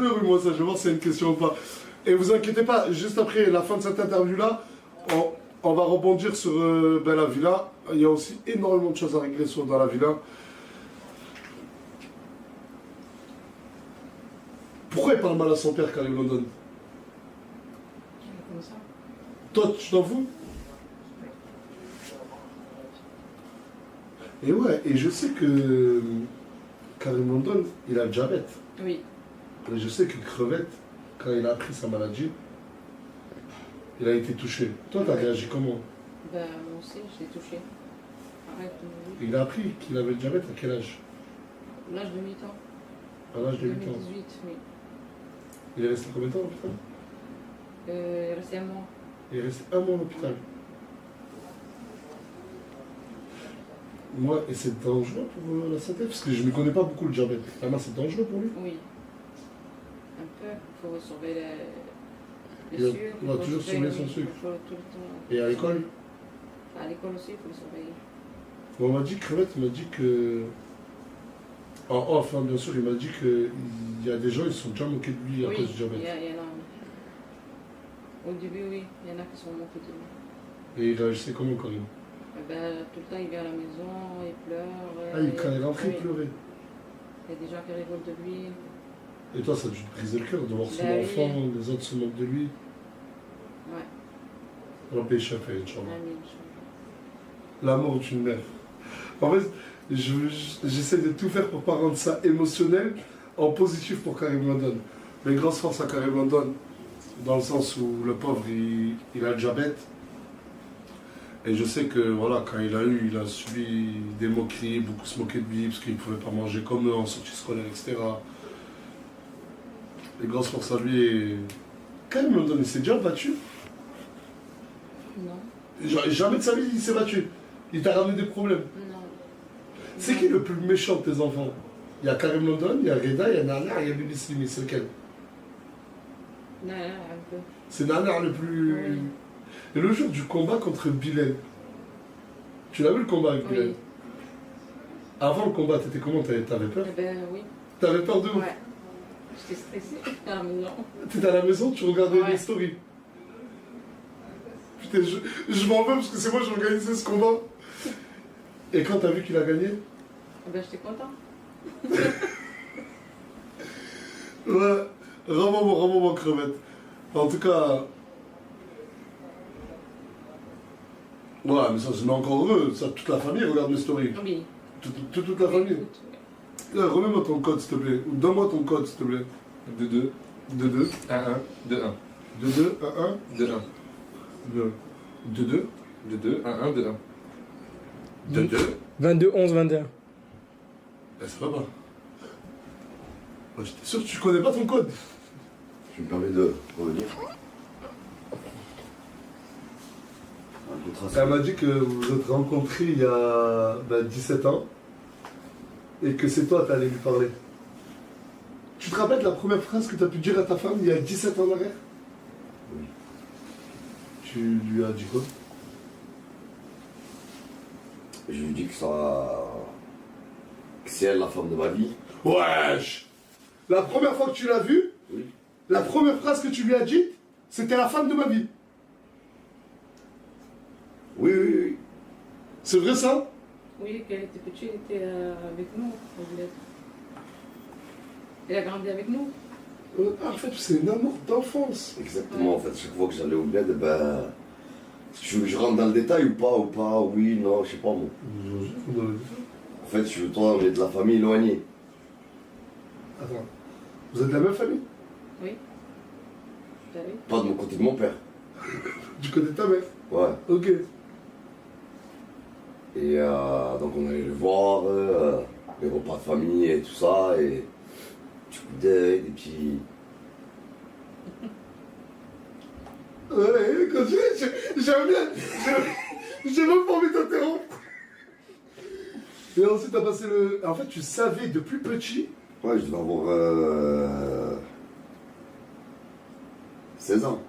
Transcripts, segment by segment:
oui, moi ça, je vais voir si c'est une question ou pas. Et vous inquiétez pas, juste après la fin de cette interview-là, on va rebondir sur la villa. Il y a aussi énormément de choses à régler dans la villa. Pourquoi il parle mal à son père, Karim London? Comme ça. Toi, tu t'en fous? Et ouais, et je sais que Karim London, il a le diabète. Oui. Et je sais que Crevette, quand il a appris sa maladie, il a été touché. Toi, t'as réagi comment? Ben, moi aussi, je l'ai touché. Arrête de me Il a appris qu'il avait le diabète à quel âge? L'âge de 8 ans. À l'âge de 8 ans. 2018, oui. Il est resté combien de temps à l'hôpital? Il est resté un mois. Il est resté un mois à l'hôpital. Moi, et c'est dangereux pour la santé? Parce que je ne connais pas beaucoup le diabète. Vraiment, c'est dangereux pour lui? Oui. Un peu. Il faut surveiller les Il sucres. doit toujours surveiller son sucre. Il faut tout le temps. Et à l'école? À l'école aussi, il faut le surveiller. Bon, on m'a dit, Crevette m'a dit que... En off, hein, bien sûr, il m'a dit qu'il y a des gens, ils se sont déjà moqués de lui à Oui, cause du diabète. il y en a. Au début, oui, il y en a qui sont moqués de lui. Et il réagissait comment, Karim? Eh ben, tout le temps, il vient à la maison, il pleure. Ah, quand il est rentré, il oui. pleurait. Il y a des gens qui rigolent de lui. Et toi, ça a dû te briser le cœur de voir son Ben oui. enfant, les autres se moquent de lui. Ouais. Rabbi Shafé, Inch'Allah. Amin. L'amour d'une mère. En fait, j'essaie de tout faire pour pas rendre ça émotionnel, en positif pour Karim London. Mais grosse force à Karim London, dans le sens où le pauvre, il a le diabète. Et je sais que, voilà, quand il a subi des moqueries, beaucoup se moquaient de lui, parce qu'il ne pouvait pas manger comme eux en sortie scolaire, etc. Et grosse force à lui. Et... Karim London, il s'est déjà battu? Non. Jamais de sa vie, il s'est battu. Il t'a ramené des problèmes. Non. C'est qui le plus méchant de tes enfants? Il y a Karim London, il y a Reda, il y a Nana, il y a Bibi Slimi, c'est lequel? Non, un peu. C'est Nana le plus... Oui. Et le jour du combat contre Bilal, tu l'as vu le combat avec Bilal? Oui. Avant le combat, t'étais comment? T'avais peur? Eh ben oui. T'avais peur de ouf? Ouais. J'étais stressée à la maison. T'étais à la maison, tu regardais Ouais. les stories. Putain, je m'en veux parce que c'est moi qui j'ai organisé ce combat. Et quand t'as vu qu'il a gagné? Eh ben j'étais content. Ouais, vraiment mon crevette. En tout cas... Ouais, mais ça, c'est encore heureux. Ça, toute la famille regarde mes stories. Oui. Toute la famille. Écoute, Remets-moi ton code, s'il te plaît. Ou donne-moi ton code, s'il te plaît. 2-2, 2-2, 1-1, 2-1, 2-2, 1-1, 2-1, 2-2, 2-2, 1-1, 2-1. 2-2. 22, 11, 21. Ben, ça va pas. Ouais, j'étais sûr que tu connais pas ton code. Je me permets de revenir. Elle m'a dit que vous vous êtes rencontrés il y a 17 ans et que c'est toi qui allais lui parler. Tu te rappelles de la première phrase que tu as pu dire à ta femme il y a 17 ans en arrière? Oui. Tu lui as dit quoi? Je lui dis que c'est elle la femme de ma vie. Wesh! La première fois que tu l'as vue, Oui. la première phrase que tu lui as dite, c'était la femme de ma vie. Oui, oui, oui. C'est vrai ça? oui, quand elle était petite, elle était avec nous au bled. Elle a grandi avec nous. En fait, c'est un amour d'enfance. Exactement, Ouais. en fait, chaque fois que j'allais au bled, ben. Je rentre dans le détail ou pas, oui, non, je sais pas moi. En fait, toi, on est de la famille éloignée. Attends, vous êtes de la même famille? Oui. T'as vu? Pas de mon côté de mon père. Du côté de ta mère? Ouais. Ok. Et donc on allait le voir, les repas de famille et tout ça, et du coup d'œil, des petits. Ouais, continue, j'aime bien. J'ai même pas envie d'interrompre. Et ensuite, t'as passé le. En fait, tu savais depuis petit. Ouais, je devais avoir 16 ans.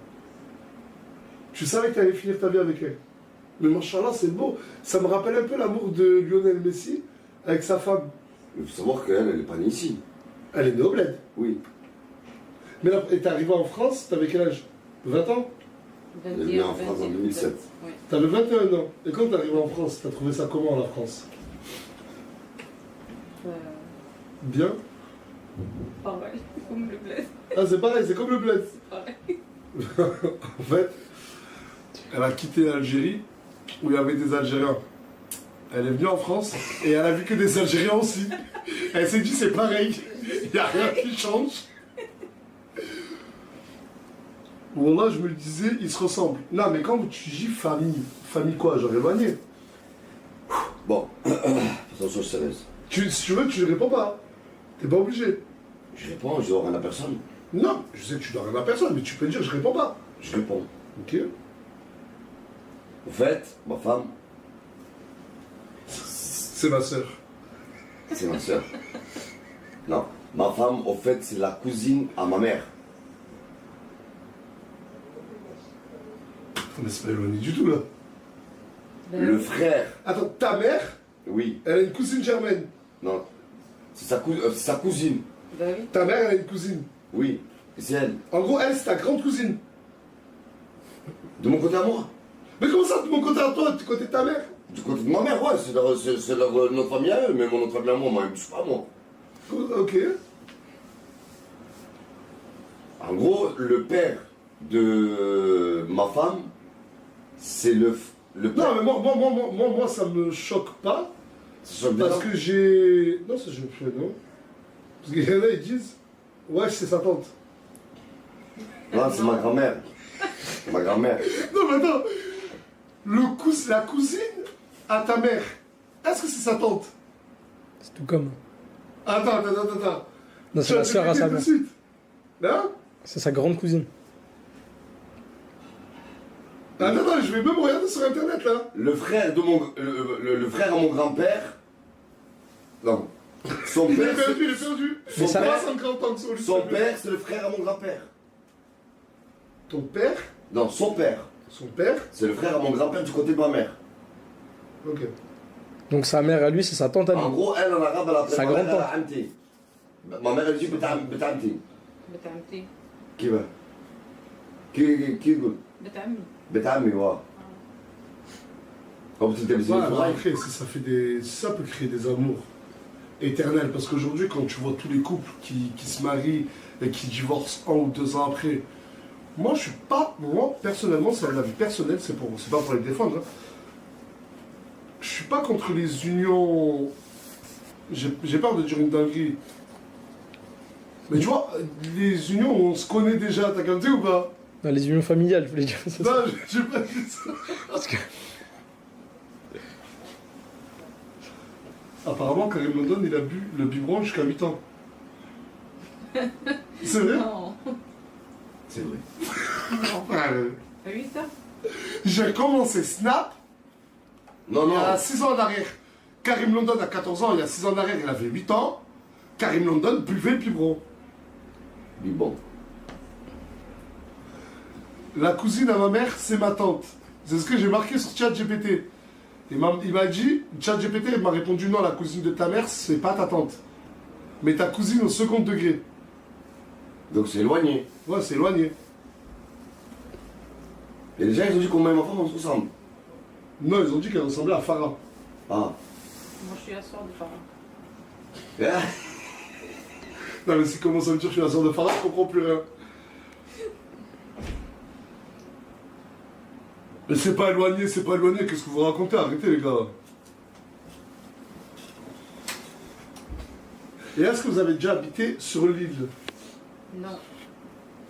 Tu savais que t'allais finir ta vie avec elle. Mais machallah, c'est beau. Ça me rappelle un peu l'amour de Lionel Messi avec sa femme. Il faut savoir qu'elle, elle est pas née ici. Elle est née au bled. Oui. Mais là, et t'es arrivé en France, t'avais quel âge? 20 ans? Il est venu en France en 2007. Oui. T'avais 21 ans. Et quand t'es arrivé en France, t'as trouvé ça comment, la France? Bien? Pareil, comme le bled. Ah, c'est pareil, c'est comme le bled. C'est pareil. En fait, elle a quitté l'Algérie, où il y avait des Algériens. Elle est venue en France, et elle a vu que des Algériens aussi. Elle s'est dit, c'est pareil, il n'y a rien qui change. Wallah, je me le disais, ils se ressemblent. Non, mais quand tu dis famille, famille quoi, genre éloignée? Bon, attention, je sérieuse. Si tu veux, tu ne réponds pas. T'es pas obligé. Je réponds, je dois rien à personne. Non, je sais que tu dois rien à personne, mais tu peux dire, je réponds pas. Je réponds. Ok? Au fait, ma femme, C'est ma soeur. c'est ma soeur. Non, ma femme, au fait, c'est la cousine à ma mère. Mais c'est pas éloigné du tout, là. Le frère, Attends, ta mère, oui, elle a une cousine germaine. non, c'est sa cousine, Bah oui. Ta mère, elle a une cousine. oui, et c'est elle. En gros, elle, c'est ta grande cousine. De mon côté à moi. Mais comment ça, de mon côté à toi, du côté de ta mère? Du côté de ma mère, ouais, c'est notre famille à eux, mais mon autre famille à moi, elle me touche pas, moi. Ok. En gros, le père de ma femme, c'est le Non, père. mais moi, ça me choque pas. C'est sur le Parce débat. que j'ai. Non, ça, je me fais, non. Parce qu'il y en a, ils disent, ouais, c'est sa tante. Non, c'est ma grand-mère. Ma grand-mère. Non, mais attends. La cousine à ta mère, est-ce que c'est sa tante? C'est tout comme. Attends. Non, c'est la sœur à sa tout de mère. suite. Non? C'est sa grande cousine. Attends, je vais même regarder sur internet là. Le frère de mon. Le frère à mon grand-père. Non. Son Il est père. perdu, il est perdu. Son Faut père- pas 50 ans que ça, Son père, c'est le frère à mon grand-père. Ton père, Non, son père. son père, C'est le frère à mon grand-père du côté de ma mère. ok. Donc sa mère à lui, c'est sa tante à En lui. gros, elle en arabe, elle appelle Sa ma mère grand-tante. Amti. Ma mère, elle dit Betamti. بتعمتي Qui va Qui يقول بتعمي بتعمي واه Comme tu t'es dit, Voilà, après, ça peut créer des amours éternels. Parce qu'aujourd'hui, quand tu vois tous les couples qui se marient et qui divorcent 1 ou 2 ans après, moi, je suis pas. Moi, personnellement, c'est la vie personnelle, c'est pas pour les défendre. Hein. Je suis pas contre les unions. J'ai peur de dire une dinguerie. Mais tu vois, les unions où on se connaît déjà, t'as capté ou pas? Non, les unions familiales, je voulais dire. C'est ça. Non, j'ai pas dit ça. Parce que... Apparemment, Karim London, il a bu le biberon jusqu'à 8 ans. C'est vrai? Non. C'est vrai. Non. Ouais. T'as vu ça? J'ai commencé Snap Non, il y non. a 6 ans en arrière. Karim London a 14 ans, il y a 6 ans en arrière, il avait 8 ans. Karim London buvait le biberon. Du bon. La cousine à ma mère, c'est ma tante. C'est ce que j'ai marqué sur ChatGPT. Il m'a dit, ChatGPT m'a répondu non, la cousine de ta mère, c'est pas ta tante. Mais ta cousine au second degré. Donc c'est éloigné. Ouais, c'est éloigné. Et les gens, ils ont dit combien ma femme, on se ressemble. Non, ils ont dit qu'elle ressemblait à Farah. Ah. Moi, je suis la soeur de Farah. Ah. Non, mais si commence à me dire que je suis la soeur de Farah, je comprends plus rien. Mais c'est pas éloigné, qu'est-ce que vous racontez? Arrêtez les gars. Et est-ce que vous avez déjà habité sur l'île? Non.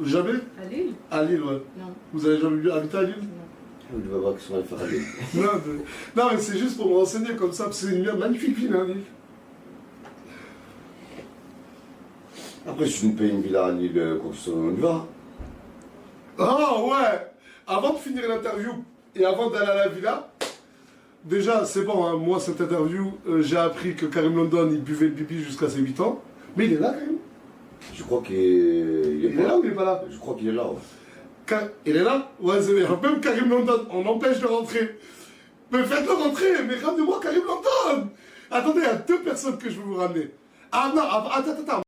Jamais? À Lille? À Lille, ouais. Non. Vous avez jamais habité à Lille? Non. Je vais voir qu'ils sont allés faire aller. Non, mais c'est juste pour me renseigner comme ça, parce que c'est une magnifique ville, hein, Lille. Après, si tu me payes une villa à Lille, quoi que ce soit, on y va. Ah ouais! Avant de finir l'interview et avant d'aller à la villa, déjà, c'est bon, hein, moi, cette interview, j'ai appris que Karim London, il buvait le bibi jusqu'à ses 8 ans. Mais il est là, quand même. Je crois qu'il Il est là ou il est pas là? Je crois qu'il est là, ouais. Il est là? Ouais, c'est bien. Même Karim London, on empêche de rentrer. Mais faites-le rentrer, mais ramenez-moi Karim London! Attendez, il y a 2 personnes que je veux vous ramener. Ah non, attends.